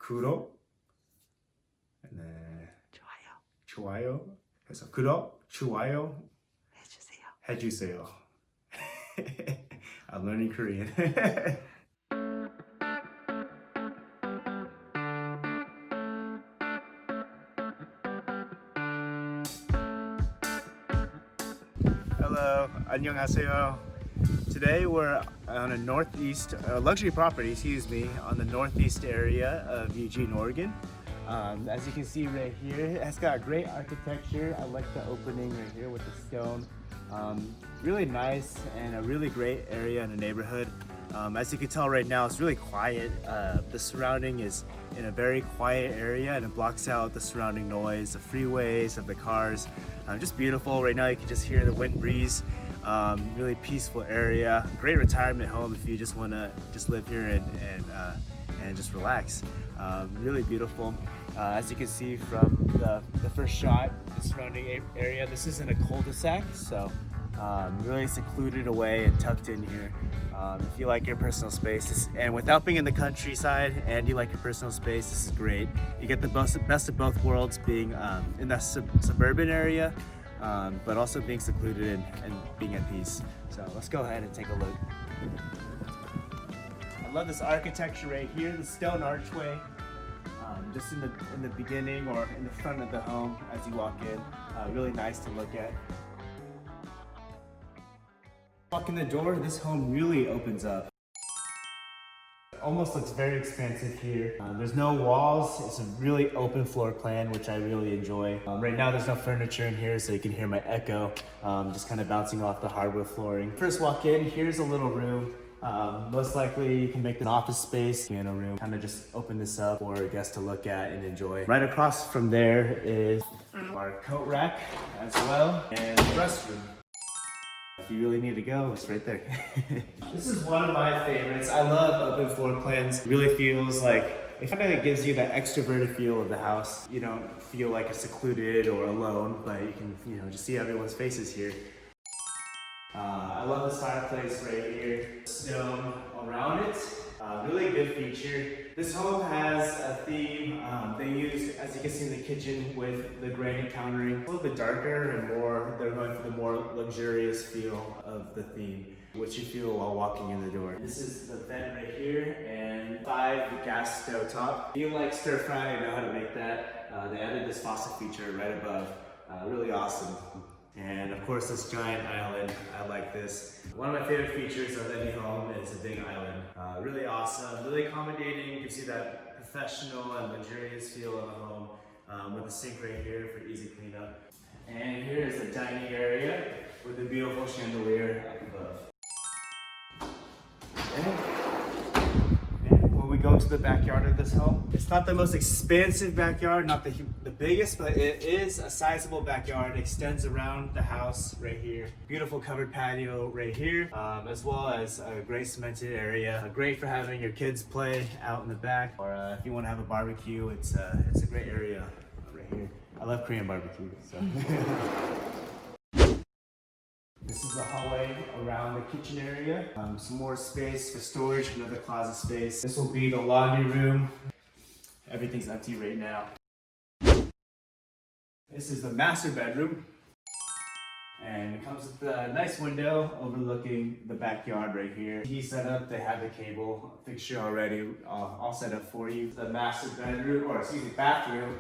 구독, 네, 좋아요 해서 구독, 좋아요 해주세요. I'm learning Korean. Hello, 안녕하세요. Today we're on a northeast luxury property, on the northeast area of Eugene, Oregon. As you can see right here, it has got great architecture. I like the opening right here with the stone. Really nice and a really great area in the neighborhood. As you can tell right now, it's really quiet. The surrounding is in a very quiet area and it blocks out the surrounding noise, the freeways of the cars. Just beautiful. Right now you can just hear the wind breeze. Really peaceful area. Great retirement home if you just want to just live here and just relax. Really beautiful. As you can see from the first shot, the surrounding area, this is in a cul-de-sac, so really secluded away and tucked in here. If you like your personal space, and without being in the countryside and you like your personal space, this is great. You get the best of both worlds, being in the suburban area, but also being secluded and being at peace. So let's go ahead and take a look. I love this architecture right here, the stone archway. Just in the beginning or in the front of the home as you walk in. Really nice to look at. Walk in the door, this home really opens up. Almost looks very expansive here. There's no walls. It's a really open floor plan, which I really enjoy. Right now there's no furniture in here, so you can hear my echo just kind of bouncing off the hardwood flooring. First walk in, here's a little room. Most likely you can make an office space, piano room, kind of just open this up for a guest to look at and enjoy. Right across from there is our coat rack as well, and restroom. If you really need to go, it's right there. This is one of my favorites. I love open floor plans. It really feels like it kind of gives you that extroverted feel of the house. You don't feel like it's secluded or alone, but you can just see everyone's faces here. I love this fireplace right here. Stone around it. Really good feature. This home has a theme. They use, as you can see in the kitchen, with the granite countering. A little bit darker and more, they're going for the more luxurious feel of the theme, which you feel while walking in the door. This is the vent right here, and 5 gas stove top. If you like stir fry and know how to make that, they added this faucet feature right above. Really awesome. And of course this giant island, I like this. One of my favorite features of any home is a big island. Really awesome, really accommodating. You can see that professional and luxurious feel of a home with a sink right here for easy cleanup. And here is the dining area with the beautiful chandelier up above. When we go to the backyard of this home, it's not the most expansive backyard, not the biggest, but it is a sizable backyard. It extends around the house right here. Beautiful covered patio right here, as well as a great cemented area. Great for having your kids play out in the back, or if you want to have a barbecue, it's a great area right here. I love Korean barbecue, so. This is the hallway around the kitchen area. Some more space for storage, another closet space. This will be the laundry room. Everything's empty right now. This is the master bedroom. And it comes with a nice window overlooking the backyard right here. TV set up, they have the cable fixture already all set up for you. The master bedroom, bathroom.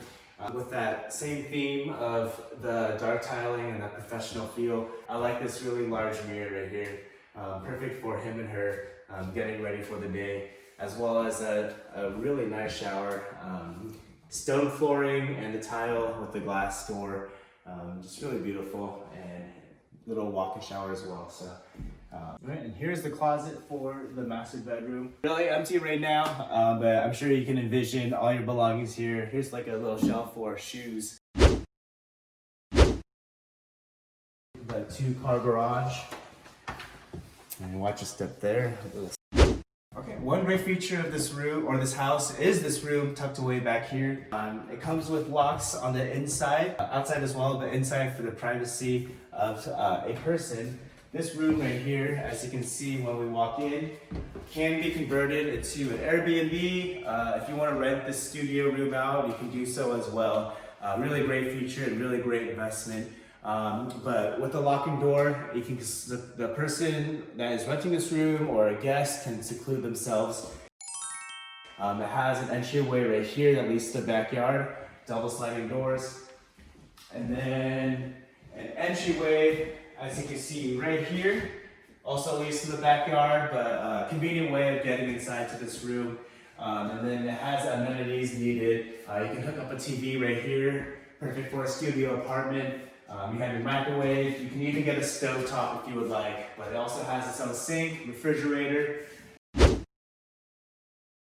With that same theme of the dark tiling and that professional feel. I like this really large mirror right here. Perfect for him and her getting ready for the day, as well as a really nice shower. Stone flooring and the tile with the glass door. Just really beautiful, and little walk-in shower as well. So, right, and here's the closet for the master bedroom. Really empty right now, but I'm sure you can envision all your belongings here. Here's like a little shelf for shoes. The 2-car garage. And watch your step there. Okay, one great feature of this room, or this house, is this room tucked away back here. It comes with locks on the inside, outside as well, but inside for the privacy of a person. This room right here, as you can see when we walk in, can be converted into an Airbnb. If you want to rent this studio room out, you can do so as well. Really great feature and really great investment. But with the locking door, you can the person that is renting this room or a guest can seclude themselves. It has an entryway right here that leads to the backyard, double sliding doors, and then an entryway, as you can see right here, also leads to the backyard, but a convenient way of getting inside to this room. And then it has amenities needed. You can hook up a TV right here, perfect for a studio apartment. You have your microwave. You can even get a stovetop if you would like, but it also has its own sink, refrigerator.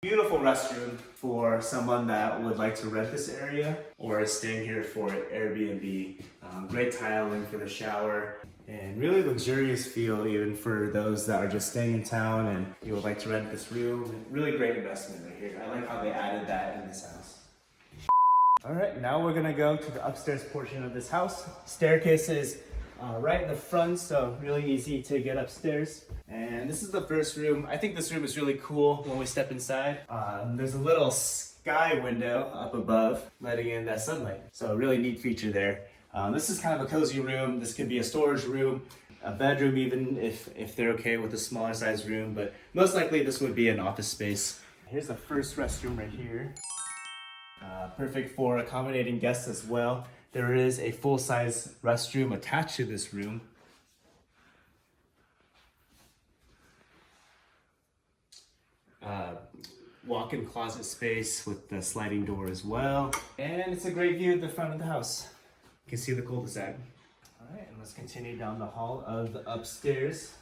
Beautiful restroom for someone that would like to rent this area or is staying here for Airbnb. Great tiling for the shower and really luxurious feel even for those that are just staying in town and you would like to rent this room. Really great investment right here. I like how they added that in this house. All right, now we're gonna go to the upstairs portion of this house. Staircase is right in the front, so really easy to get upstairs. And this is the first room. I think this room is really cool when we step inside. There's a little sky window up above letting in that sunlight. So a really neat feature there. This is kind of a cozy room. This could be a storage room, a bedroom even if they're okay with a smaller size room, but most likely this would be an office space. Here's the first restroom right here. Perfect for accommodating guests as well. There is a full-size restroom attached to this room. Walk-in closet space with the sliding door as well. And it's a great view of the front of the house. You can see the cul-de-sac. All right, and let's continue down the hall of the upstairs.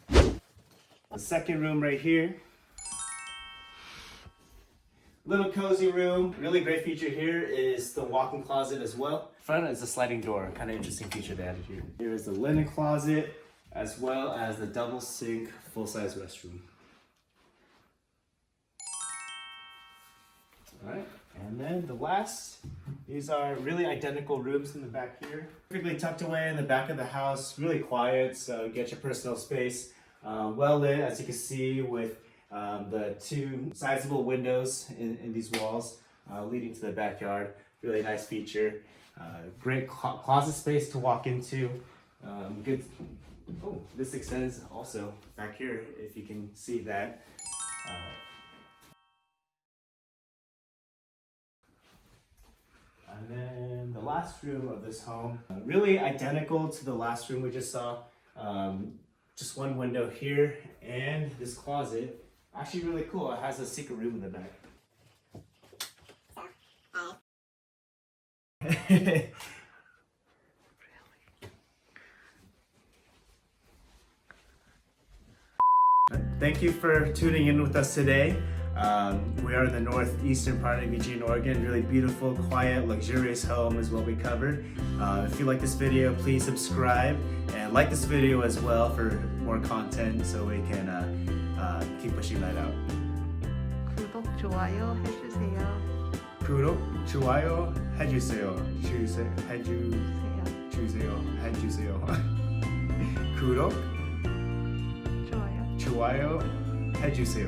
The second room right here. Little cozy room. Really great feature here is the walk-in closet as well. Front is a sliding door. Kind of interesting feature they added here. Here is the linen closet as well as the double sink full-size restroom. All right, and then the last, these are really identical rooms in the back here. Perfectly tucked away in the back of the house, really quiet, so you get your personal space. Well lit, as you can see, with the two sizable windows in these walls leading to the backyard. Really nice feature. Great closet space to walk into. Good. Oh, this extends also back here, if you can see that. And then the last room of this home, really identical to the last room we just saw. Just one window here, and this closet, actually really cool. It has a secret room in the back. Thank you for tuning in with us today. We are in the northeastern part of Eugene, Oregon. Really beautiful, quiet, luxurious home is what we covered. If you like this video, please subscribe and like this video as well for more content so we can keep pushing that out. 구독, 좋아요 해주세요. 구독, 좋아요 해주세요. 해주세요. 구독, 좋아요 해주세요.